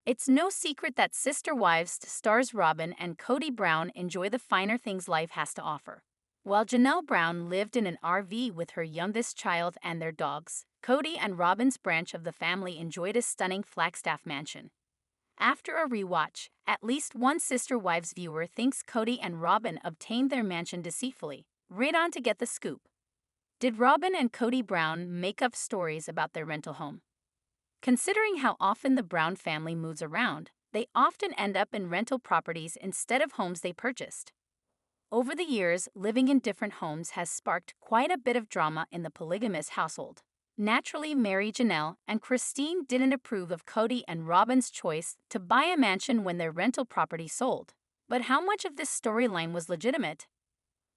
It's no secret that Sister Wives stars Robyn and Kody Brown enjoy the finer things life has to offer. While Janelle Brown lived in an RV with her youngest child and their dogs, Kody and Robyn's branch of the family enjoyed a stunning Flagstaff mansion. After a rewatch, at least one Sister Wives viewer thinks Kody and Robyn obtained their mansion deceitfully. Read on to get the scoop. Did Robyn and Kody Brown make up stories about their rental home? Considering how often the Brown family moves around, they often end up in rental properties instead of homes they purchased. Over the years, living in different homes has sparked quite a bit of drama in the polygamous household. Naturally, Mary Janelle and Christine didn't approve of Kody and Robyn's choice to buy a mansion when their rental property sold. But how much of this storyline was legitimate?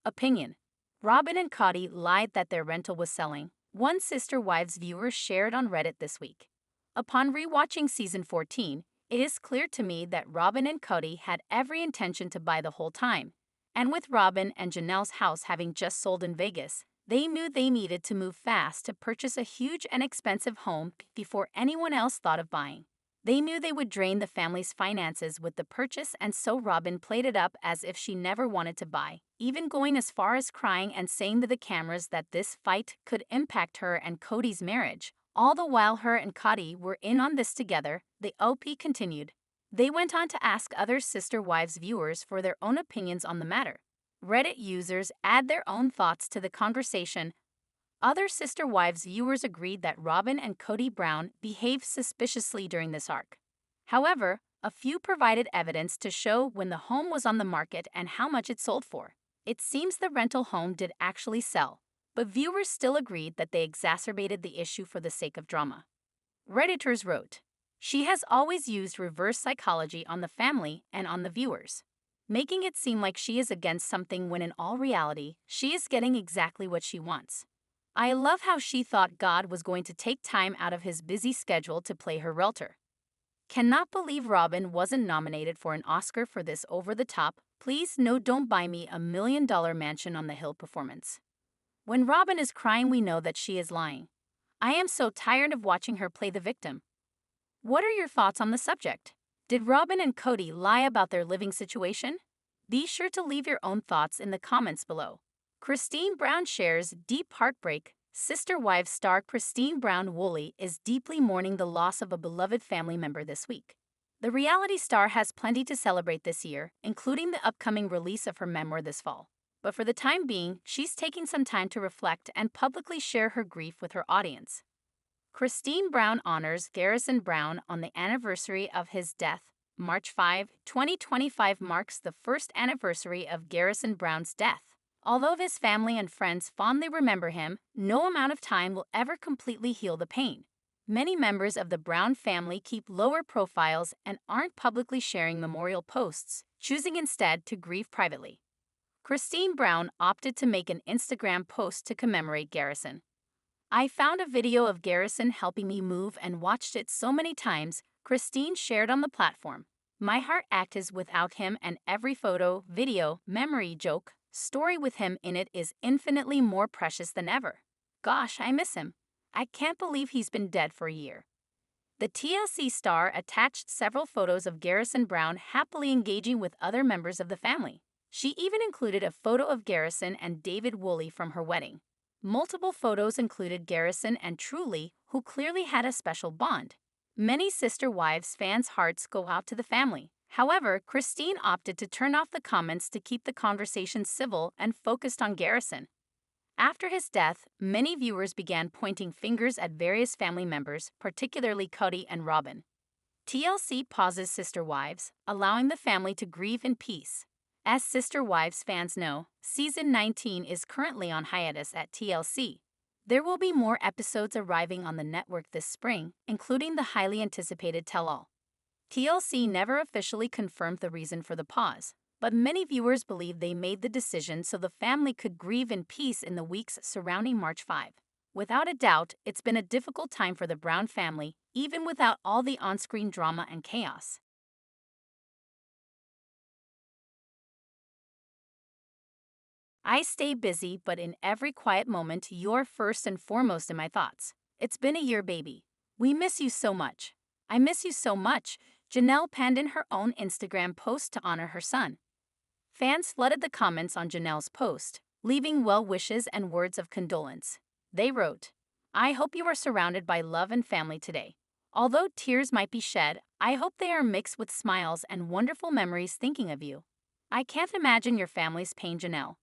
Opinion: Robyn and Kody lied that their rental was selling, one Sister Wives viewer shared on Reddit this week. Upon rewatching season 14, it is clear to me that Robyn and Kody had every intention to buy the whole time. And with Robyn and Janelle's house having just sold in Vegas, they knew they needed to move fast to purchase a huge and expensive home before anyone else thought of buying. They knew they would drain the family's finances with the purchase, and so Robyn played it up as if she never wanted to buy, even going as far as crying and saying to the cameras that this fight could impact her and Kody's marriage. All the while her and Kody were in on this together, the OP continued. They went on to ask other Sister Wives viewers for their own opinions on the matter. Reddit users add their own thoughts to the conversation. Other Sister Wives viewers agreed that Robyn and Kody Brown behaved suspiciously during this arc. However, a few provided evidence to show when the home was on the market and how much it sold for. It seems the rental home did actually sell, but viewers still agreed that they exacerbated the issue for the sake of drama. Redditors wrote, "She has always used reverse psychology on the family and on the viewers, making it seem like she is against something when in all reality, she is getting exactly what she wants. I love how she thought God was going to take time out of his busy schedule to play her realtor. Cannot believe Robyn wasn't nominated for an Oscar for this over-the-top, please no don't buy me $1 million mansion on the hill performance. When Robyn is crying, we know that she is lying. I am so tired of watching her play the victim." What are your thoughts on the subject? Did Robyn and Kody lie about their living situation? Be sure to leave your own thoughts in the comments below. Christine Brown shares deep heartbreak. Sister Wives star Christine Brown LIE is deeply mourning the loss of a beloved family member this week. The reality star has plenty to celebrate this year, including the upcoming release of her memoir this fall. But for the time being, she's taking some time to reflect and publicly share her grief with her audience. Christine Brown honors Garrison Brown on the anniversary of his death. March 5, 2025 marks the first anniversary of Garrison Brown's death. Although his family and friends fondly remember him, no amount of time will ever completely heal the pain. Many members of the Brown family keep lower profiles and aren't publicly sharing memorial posts, choosing instead to grieve privately. Christine Brown opted to make an Instagram post to commemorate Garrison. "I found a video of Garrison helping me move and watched it so many times," Christine shared on the platform. "My heart acts without him, and every photo, video, memory, joke, story with him in it is infinitely more precious than ever. Gosh, I miss him. I can't believe he's been dead for a year." The TLC star attached several photos of Garrison Brown happily engaging with other members of the family. She even included a photo of Garrison and David Woolley from her wedding. Multiple photos included Garrison and Truly, who clearly had a special bond. Many Sister Wives fans' hearts go out to the family. However, Christine opted to turn off the comments to keep the conversation civil and focused on Garrison. After his death, many viewers began pointing fingers at various family members, particularly Kody and Robyn. TLC pauses Sister Wives, allowing the family to grieve in peace. As Sister Wives fans know, Season 19 is currently on hiatus at TLC. There will be more episodes arriving on the network this spring, including the highly anticipated Tell-All. TLC never officially confirmed the reason for the pause, but many viewers believe they made the decision so the family could grieve in peace in the weeks surrounding March 5. Without a doubt, it's been a difficult time for the Brown family, even without all the on-screen drama and chaos. I stay busy, but in every quiet moment, you're first and foremost in my thoughts. It's been a year, baby. We miss you so much. I miss you so much. Janelle penned in her own Instagram post to honor her son. Fans flooded the comments on Janelle's post, leaving well wishes and words of condolence. They wrote, "I hope you are surrounded by love and family today. Although tears might be shed, I hope they are mixed with smiles and wonderful memories thinking of you. I can't imagine your family's pain, Janelle.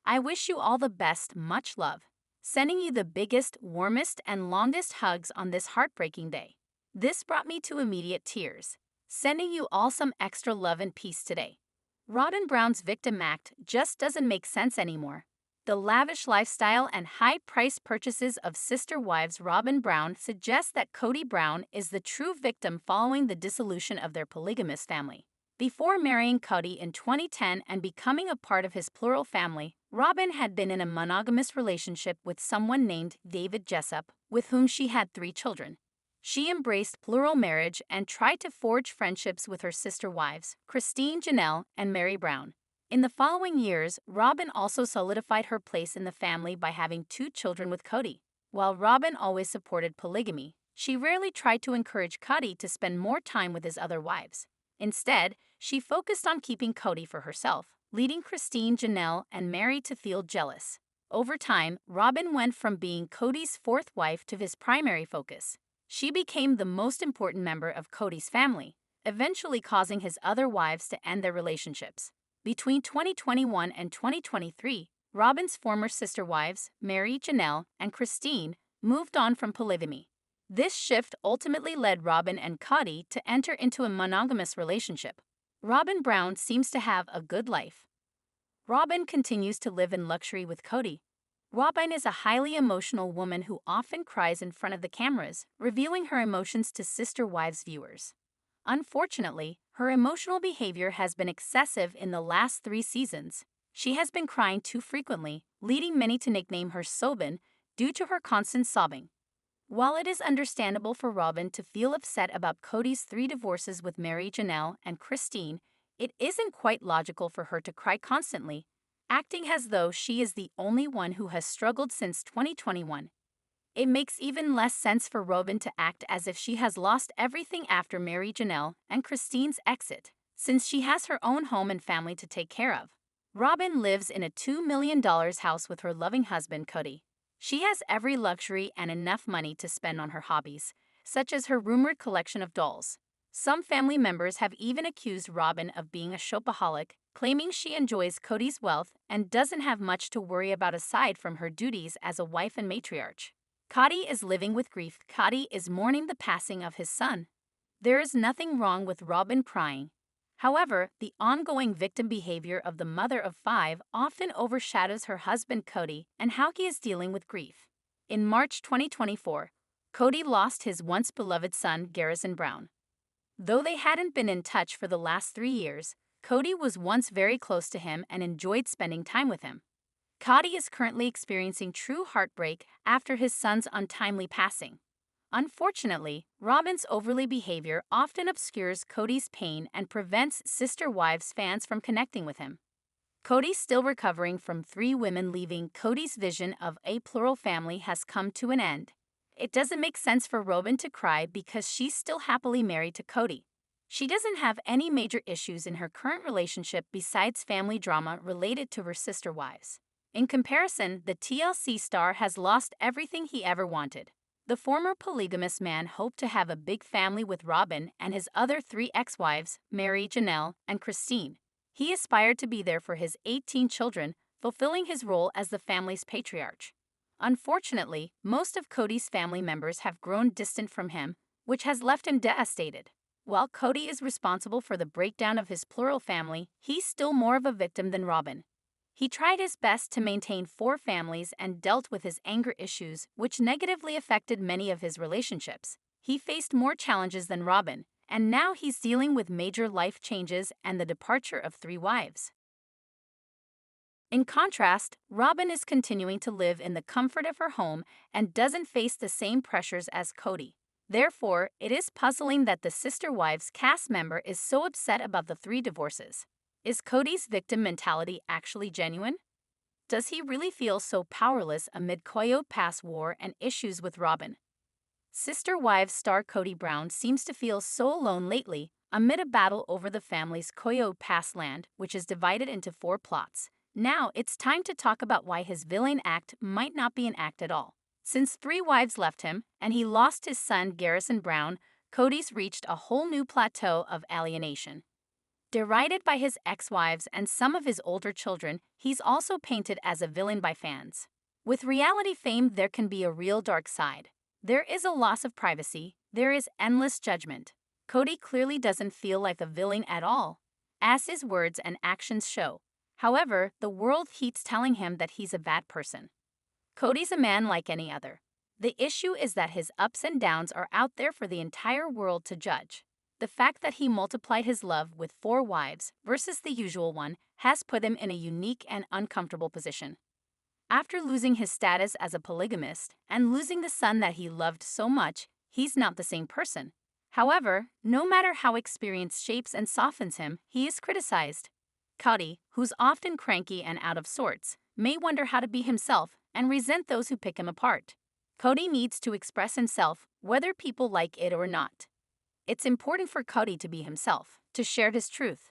I wish you all the best, much love. Sending you the biggest, warmest, and longest hugs on this heartbreaking day. This brought me to immediate tears. Sending you all some extra love and peace today." Robyn Brown's victim act just doesn't make sense anymore. The lavish lifestyle and high-priced purchases of sister wives Robyn Brown suggest that Kody Brown is the true victim following the dissolution of their polygamous family. Before marrying Kody in 2010 and becoming a part of his plural family, Robyn had been in a monogamous relationship with someone named David Jessup, with whom she had 3 children. She embraced plural marriage and tried to forge friendships with her sister wives, Christine, Janelle, and Mary Brown. In the following years, Robyn also solidified her place in the family by having 2 children with Kody. While Robyn always supported polygamy, she rarely tried to encourage Kody to spend more time with his other wives. Instead, she focused on keeping Kody for herself, leading Christine, Janelle, and Mary to feel jealous. Over time, Robyn went from being Kody's 4th wife to his primary focus. She became the most important member of Kody's family, eventually causing his other wives to end their relationships. Between 2021 and 2023, Robyn's former sister wives, Mary, Janelle, and Christine, moved on from polygamy. This shift ultimately led Robyn and Kody to enter into a monogamous relationship. Robyn Brown seems to have a good life. Robyn continues to live in luxury with Kody. Robyn is a highly emotional woman who often cries in front of the cameras, revealing her emotions to sister wives viewers. Unfortunately, her emotional behavior has been excessive in the last 3 seasons. She has been crying too frequently, leading many to nickname her Sobin due to her constant sobbing. While it is understandable for Robyn to feel upset about Kody's 3 divorces with Mary, Janelle, and Christine, it isn't quite logical for her to cry constantly, acting as though she is the only one who has struggled since 2021. It makes even less sense for Robyn to act as if she has lost everything after Mary, Janelle, and Christine's exit, since she has her own home and family to take care of. Robyn lives in a $2 million house with her loving husband, Kody. She has every luxury and enough money to spend on her hobbies, such as her rumored collection of dolls. Some family members have even accused Robyn of being a shopaholic, claiming she enjoys Kody's wealth and doesn't have much to worry about aside from her duties as a wife and matriarch. Kody is living with grief. Kody is mourning the passing of his son. There is nothing wrong with Robyn crying. However, the ongoing victim behavior of the mother of 5 often overshadows her husband Kody and how he is dealing with grief. In March 2024, Kody lost his once beloved son, Garrison Brown. Though they hadn't been in touch for the last 3 years, Kody was once very close to him and enjoyed spending time with him. Kody is currently experiencing true heartbreak after his son's untimely passing. Unfortunately, Robyn's overly behavior often obscures Kody's pain and prevents sister wives fans from connecting with him. Kody's still recovering from 3 women leaving. Kody's vision of a plural family has come to an end. It doesn't make sense for Robyn to cry because she's still happily married to Kody. She doesn't have any major issues in her current relationship besides family drama related to her sister wives. In comparison, the TLC star has lost everything he ever wanted. The former polygamous man hoped to have a big family with Robyn and his other 3 ex-wives, Mary, Janelle, and Christine. He aspired to be there for his 18 children, fulfilling his role as the family's patriarch. Unfortunately, most of Kody's family members have grown distant from him, which has left him devastated. While Kody is responsible for the breakdown of his plural family, he's still more of a victim than Robyn. He tried his best to maintain 4 families and dealt with his anger issues, which negatively affected many of his relationships. He faced more challenges than Robyn, and now he's dealing with major life changes and the departure of 3 wives. In contrast, Robyn is continuing to live in the comfort of her home and doesn't face the same pressures as Kody. Therefore, it is puzzling that the Sister Wives cast member is so upset about the 3 divorces. Is Kody's victim mentality actually genuine? Does he really feel so powerless amid Koyo's past war and issues with Robyn? Sister Wives star Kody Brown seems to feel so alone lately, amid a battle over the family's Koyo Pass land, which is divided into 4 plots. Now, it's time to talk about why his villain act might not be an act at all. Since 3 wives left him, and he lost his son Garrison Brown, Kody's reached a whole new plateau of alienation. Derided by his ex-wives and some of his older children, he's also painted as a villain by fans. With reality fame, there can be a real dark side. There is a loss of privacy, there is endless judgment. Kody clearly doesn't feel like a villain at all, as his words and actions show. However, the world keeps telling him that he's a bad person. Kody's a man like any other. The issue is that his ups and downs are out there for the entire world to judge. The fact that he multiplied his love with 4 wives versus the usual one has put him in a unique and uncomfortable position. After losing his status as a polygamist and losing the son that he loved so much, he's not the same person. However, no matter how experience shapes and softens him, he is criticized. Kody, who's often cranky and out of sorts, may wonder how to be himself and resent those who pick him apart. Kody needs to express himself, whether people like it or not. It's important for Kody to be himself, to share his truth.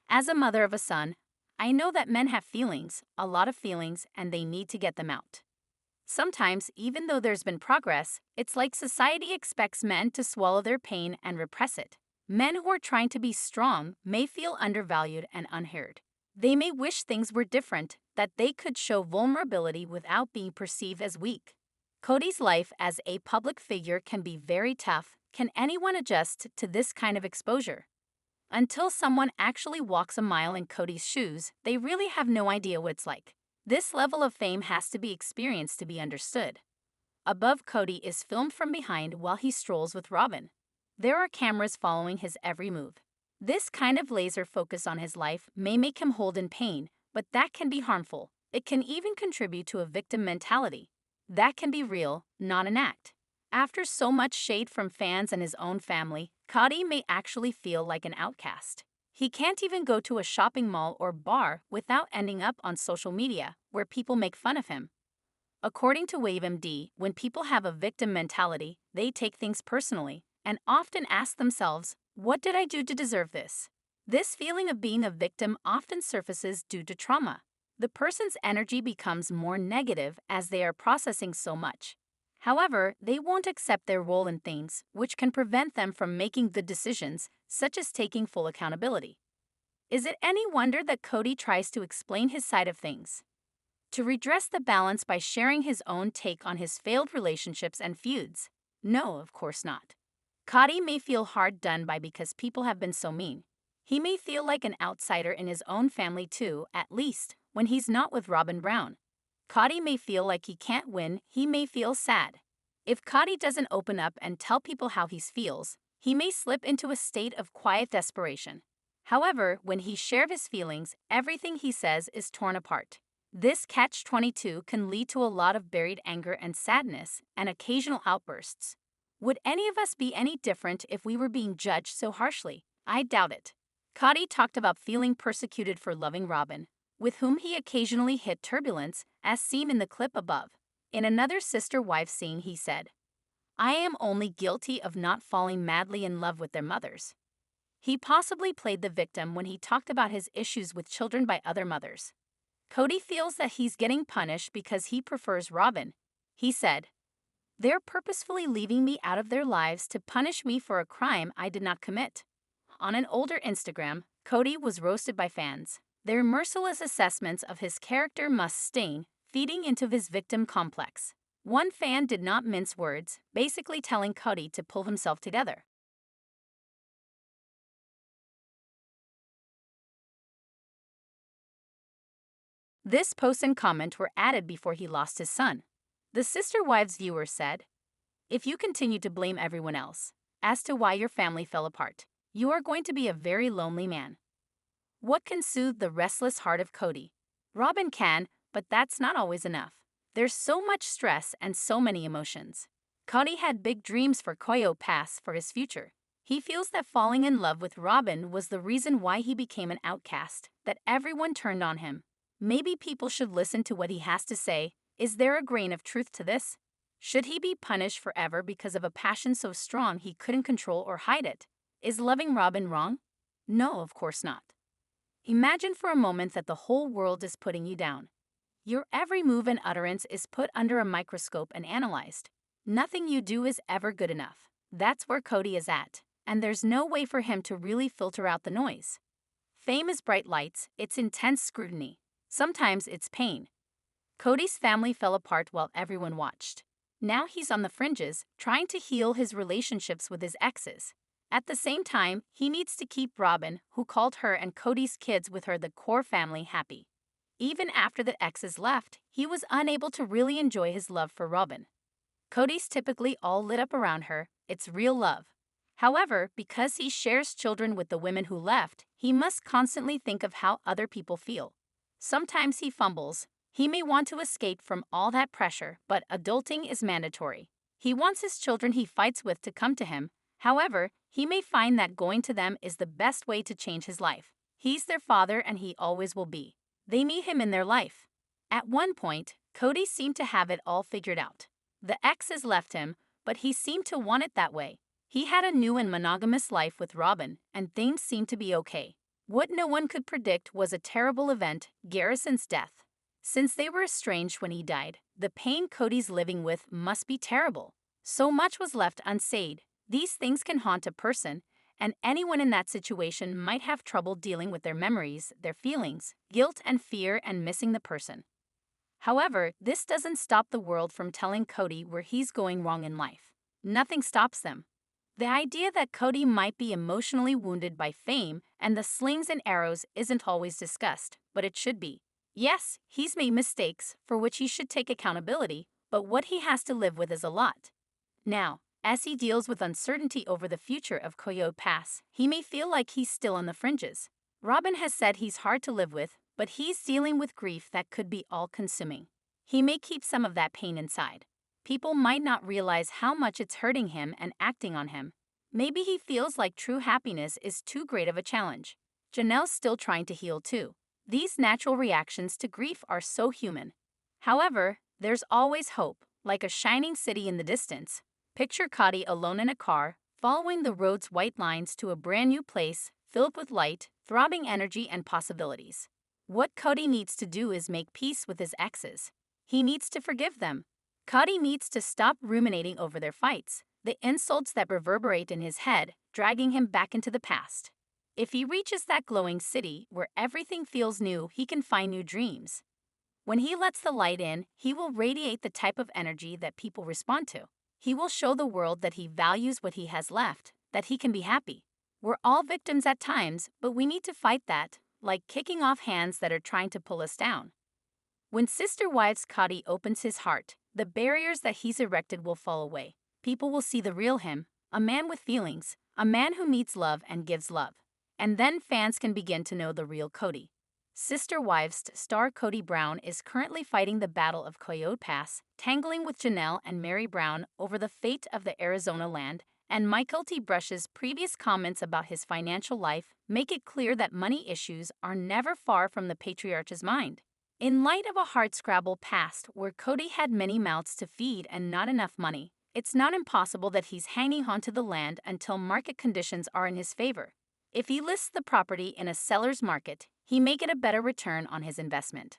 As a mother of a son, I know that men have feelings, a lot of feelings, and they need to get them out. Sometimes, even though there's been progress, it's like society expects men to swallow their pain and repress it. Men who are trying to be strong may feel undervalued and unheard. They may wish things were different, that they could show vulnerability without being perceived as weak. Kody's life as a public figure can be very tough. Can anyone adjust to this kind of exposure? Until someone actually walks a mile in Kody's shoes, they really have no idea what it's like. This level of fame has to be experienced to be understood. Above Kody is filmed from behind while he strolls with Robyn. There are cameras following his every move. This kind of laser focus on his life may make him hold in pain, but that can be harmful. It can even contribute to a victim mentality. That can be real, not an act. After so much shade from fans and his own family, Kody may actually feel like an outcast. He can't even go to a shopping mall or bar without ending up on social media, where people make fun of him. According to WaveMD, when people have a victim mentality, they take things personally and often ask themselves, what did I do to deserve this? This feeling of being a victim often surfaces due to trauma. The person's energy becomes more negative as they are processing so much. However, they won't accept their role in things, which can prevent them from making good decisions, such as taking full accountability. Is it any wonder that Kody tries to explain his side of things? To redress the balance by sharing his own take on his failed relationships and feuds? No, of course not. Kody may feel hard done by because people have been so mean. He may feel like an outsider in his own family too, at least when he's not with Robyn Brown. Kody may feel like he can't win, he may feel sad. If Kody doesn't open up and tell people how he feels, he may slip into a state of quiet desperation. However, when he shares his feelings, everything he says is torn apart. This catch-22 can lead to a lot of buried anger and sadness, and occasional outbursts. Would any of us be any different if we were being judged so harshly? I doubt it. Kody talked about feeling persecuted for loving Robyn, with whom he occasionally hit turbulence, as seen in the clip above. In another sister-wife scene, he said, I am only guilty of not falling madly in love with their mothers. He possibly played the victim when he talked about his issues with children by other mothers. Kody feels that he's getting punished because he prefers Robyn. He said, they're purposefully leaving me out of their lives to punish me for a crime I did not commit. On an older Instagram, Kody was roasted by fans. Their merciless assessments of his character must sting, feeding into his victim complex. One fan did not mince words, basically telling Kody to pull himself together. This post and comment were added before he lost his son. The Sister Wives viewer said, if you continue to blame everyone else as to why your family fell apart, you are going to be a very lonely man. What can soothe the restless heart of Kody? Robyn can, but that's not always enough. There's so much stress and so many emotions. Kody had big dreams for Koyo Pass for his future. He feels that falling in love with Robyn was the reason why he became an outcast, that everyone turned on him. Maybe people should listen to what he has to say. Is there a grain of truth to this? Should he be punished forever because of a passion so strong he couldn't control or hide it? Is loving Robyn wrong? No, of course not. Imagine for a moment that the whole world is putting you down. Your every move and utterance is put under a microscope and analyzed. Nothing you do is ever good enough. That's where Kody is at, and there's no way for him to really filter out the noise. Fame is bright lights, it's intense scrutiny. Sometimes it's pain. Kody's family fell apart while everyone watched. Now he's on the fringes, trying to heal his relationships with his exes. At the same time, he needs to keep Robyn, who called her and Kody's kids with her the core family, happy. Even after the exes left, he was unable to really enjoy his love for Robyn. Kody's typically all lit up around her, it's real love. However, because he shares children with the women who left, he must constantly think of how other people feel. Sometimes he fumbles. He may want to escape from all that pressure, but adulting is mandatory. He wants his children he fights with to come to him. However, he may find that going to them is the best way to change his life. He's their father and he always will be. They need him in their life. At one point, Kody seemed to have it all figured out. The exes left him, but he seemed to want it that way. He had a new and monogamous life with Robyn, and things seemed to be okay. What no one could predict was a terrible event, Garrison's death. Since they were estranged when he died, the pain Kody's living with must be terrible. So much was left unsaid. These things can haunt a person, and anyone in that situation might have trouble dealing with their memories, their feelings, guilt and fear, and missing the person. However, this doesn't stop the world from telling Kody where he's going wrong in life. Nothing stops them. The idea that Kody might be emotionally wounded by fame and the slings and arrows isn't always discussed, but it should be. Yes, he's made mistakes for which he should take accountability, but what he has to live with is a lot. Now, as he deals with uncertainty over the future of Coyote Pass, he may feel like he's still on the fringes. Robyn has said he's hard to live with, but he's dealing with grief that could be all-consuming. He may keep some of that pain inside. People might not realize how much it's hurting him and acting on him. Maybe he feels like true happiness is too great of a challenge. Janelle's still trying to heal too. These natural reactions to grief are so human. However, there's always hope, like a shining city in the distance. Picture Kody alone in a car, following the road's white lines to a brand new place, filled with light, throbbing energy and possibilities. What Kody needs to do is make peace with his exes. He needs to forgive them. Kody needs to stop ruminating over their fights, the insults that reverberate in his head, dragging him back into the past. If he reaches that glowing city where everything feels new, he can find new dreams. When he lets the light in, he will radiate the type of energy that people respond to. He will show the world that he values what he has left, that he can be happy. We're all victims at times, but we need to fight that, like kicking off hands that are trying to pull us down. When Sister Wives Kody opens his heart, the barriers that he's erected will fall away. People will see the real him, a man with feelings, a man who needs love and gives love. And then fans can begin to know the real Kody. Sister Wives star Kody Brown is currently fighting the Battle of Coyote Pass, tangling with Janelle and Mary Brown over the fate of the Arizona land, and Michael T. Brush's previous comments about his financial life make it clear that money issues are never far from the patriarch's mind. In light of a hardscrabble past where Kody had many mouths to feed and not enough money, it's not impossible that he's hanging on to the land until market conditions are in his favor. If he lists the property in a seller's market, he may get a better return on his investment.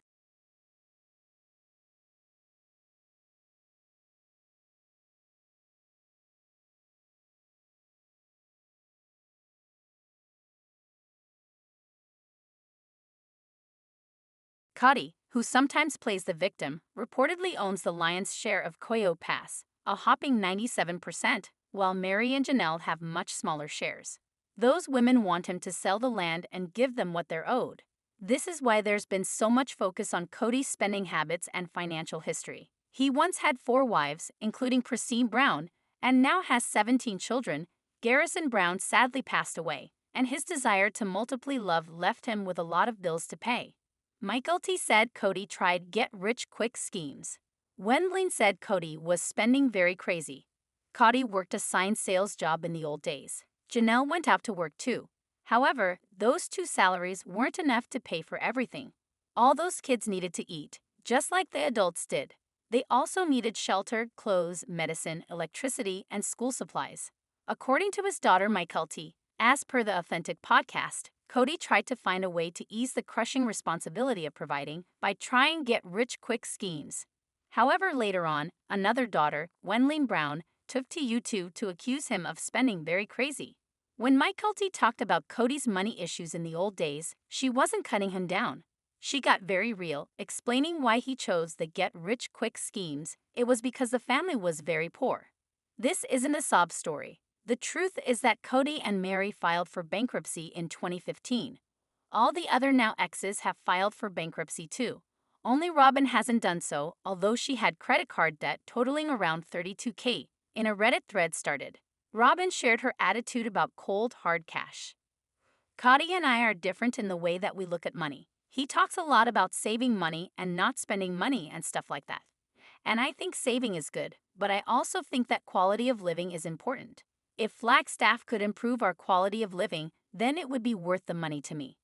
Kody, who sometimes plays the victim, reportedly owns the lion's share of Coyote Pass, a hopping 97%, while Mary and Janelle have much smaller shares. Those women want him to sell the land and give them what they're owed. This is why there's been so much focus on Kody's spending habits and financial history. He once had 4 wives, including Christine Brown, and now has 17 children. Garrison Brown sadly passed away, and his desire to multiply love left him with a lot of bills to pay. Michael T. said Kody tried get-rich-quick schemes. Wendling said Kody was spending very crazy. Kody worked a sign sales job in the old days. Janelle went out to work too. However, those 2 salaries weren't enough to pay for everything. All those kids needed to eat, just like the adults did. They also needed shelter, clothes, medicine, electricity, and school supplies. According to his daughter Michael T., As per the authentic podcast, Kody tried to find a way to ease the crushing responsibility of providing by trying get-rich-quick schemes. However, later on, another daughter, Robyn Brown, took to YouTube to accuse him of spending very crazy. When Kody talked about Kody's money issues in the old days, she wasn't cutting him down. She got very real, explaining why he chose the get-rich-quick schemes. It was because the family was very poor. This isn't a sob story. The truth is that Kody and Mary filed for bankruptcy in 2015. All the other now exes have filed for bankruptcy too. Only Robyn hasn't done so, although she had credit card debt totaling around $32K. In a Reddit thread started, Robyn shared her attitude about cold, hard cash. Kody and I are different in the way that we look at money. He talks a lot about saving money and not spending money and stuff like that. And I think saving is good, but I also think that quality of living is important. If Flagstaff could improve our quality of living, then it would be worth the money to me.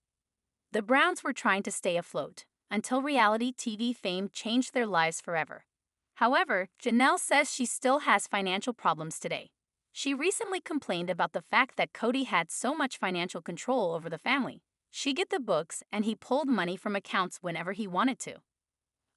The Browns were trying to stay afloat until reality TV fame changed their lives forever. However, Janelle says she still has financial problems today. She recently complained about the fact that Kody had so much financial control over the family. She got the books and he pulled money from accounts whenever he wanted to.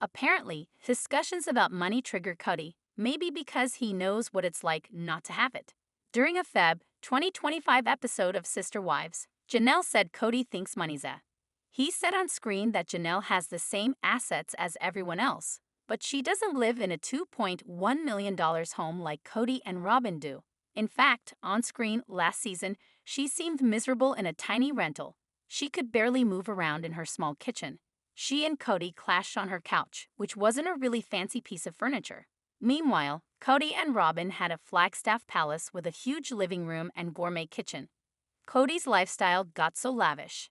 Apparently, discussions about money trigger Kody, maybe because he knows what it's like not to have it. During a Feb 2025 episode of Sister Wives, Janelle said Kody thinks money's a. He said on screen that Janelle has the same assets as everyone else, but she doesn't live in a $2.1 million home like Kody and Robyn do. In fact, on screen last season, she seemed miserable in a tiny rental. She could barely move around in her small kitchen. She and Kody clashed on her couch, which wasn't a really fancy piece of furniture. Meanwhile, Kody and Robyn had a Flagstaff palace with a huge living room and gourmet kitchen. Kody's lifestyle got so lavish.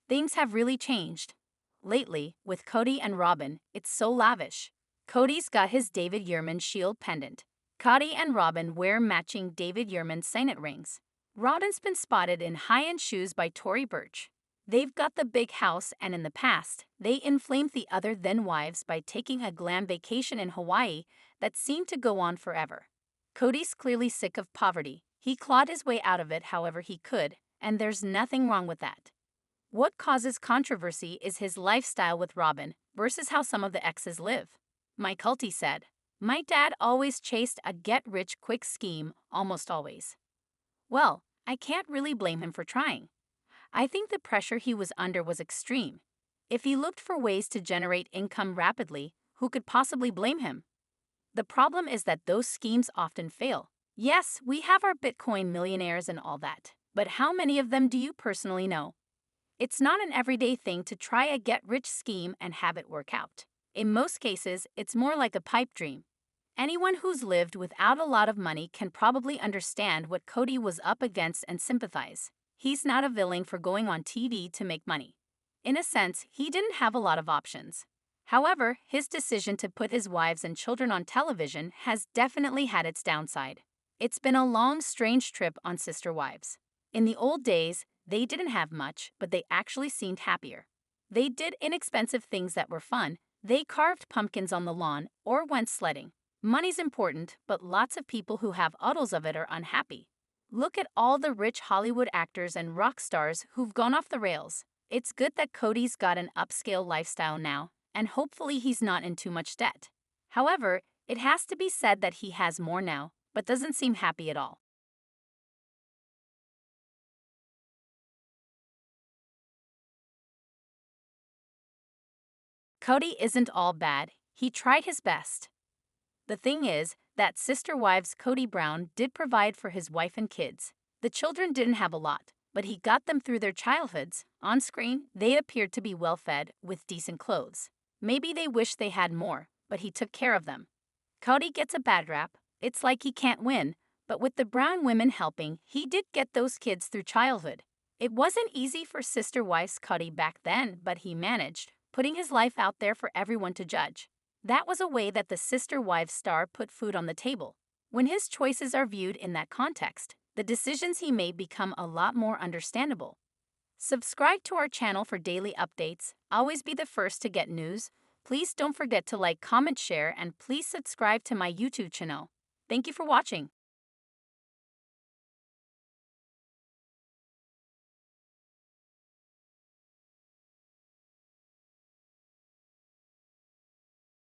Things have really changed. Lately, with Kody and Robyn, it's so lavish. Kody's got his David Yurman shield pendant. Kody and Robyn wear matching David Yurman signet rings. Robyn's been spotted in high-end shoes by Tory Burch. They've got the big house, and in the past, they inflamed the other then-wives by taking a glam vacation in Hawaii that seemed to go on forever. Kody's clearly sick of poverty. He clawed his way out of it however he could, and there's nothing wrong with that. What causes controversy is his lifestyle with Robyn versus how some of the exes live. Kody said, "My dad always chased a get-rich-quick scheme, almost always." Well, I can't really blame him for trying. I think the pressure he was under was extreme. If he looked for ways to generate income rapidly, who could possibly blame him? The problem is that those schemes often fail. Yes, we have our Bitcoin millionaires and all that, but how many of them do you personally know? It's not an everyday thing to try a get-rich scheme and have it work out. In most cases, it's more like a pipe dream. Anyone who's lived without a lot of money can probably understand what Kody was up against and sympathize. He's not a villain for going on TV to make money. In a sense, he didn't have a lot of options. However, his decision to put his wives and children on television has definitely had its downside. It's been a long, strange trip on Sister Wives. In the old days, they didn't have much, but they actually seemed happier. They did inexpensive things that were fun. They carved pumpkins on the lawn or went sledding. Money's important, but lots of people who have oodles of it are unhappy. Look at all the rich Hollywood actors and rock stars who've gone off the rails. It's good that Kody's got an upscale lifestyle now, and hopefully he's not in too much debt. However, it has to be said that he has more now, but doesn't seem happy at all. Kody isn't all bad. He tried his best. The thing is that Sister Wives Kody Brown did provide for his wife and kids. The children didn't have a lot, but he got them through their childhoods. On screen, they appeared to be well-fed with decent clothes. Maybe they wished they had more, but he took care of them. Kody gets a bad rap. It's like he can't win, but with the Brown women helping, he did get those kids through childhood. It wasn't easy for Sister Wives Kody back then, but he managed, putting his life out there for everyone to judge. That was a way that the Sister Wives star put food on the table. When his choices are viewed in that context, the decisions he made become a lot more understandable. Subscribe to our channel for daily updates. Always be the first to get news. Please don't forget to like, comment, share, and please subscribe to my YouTube channel. Thank you for watching.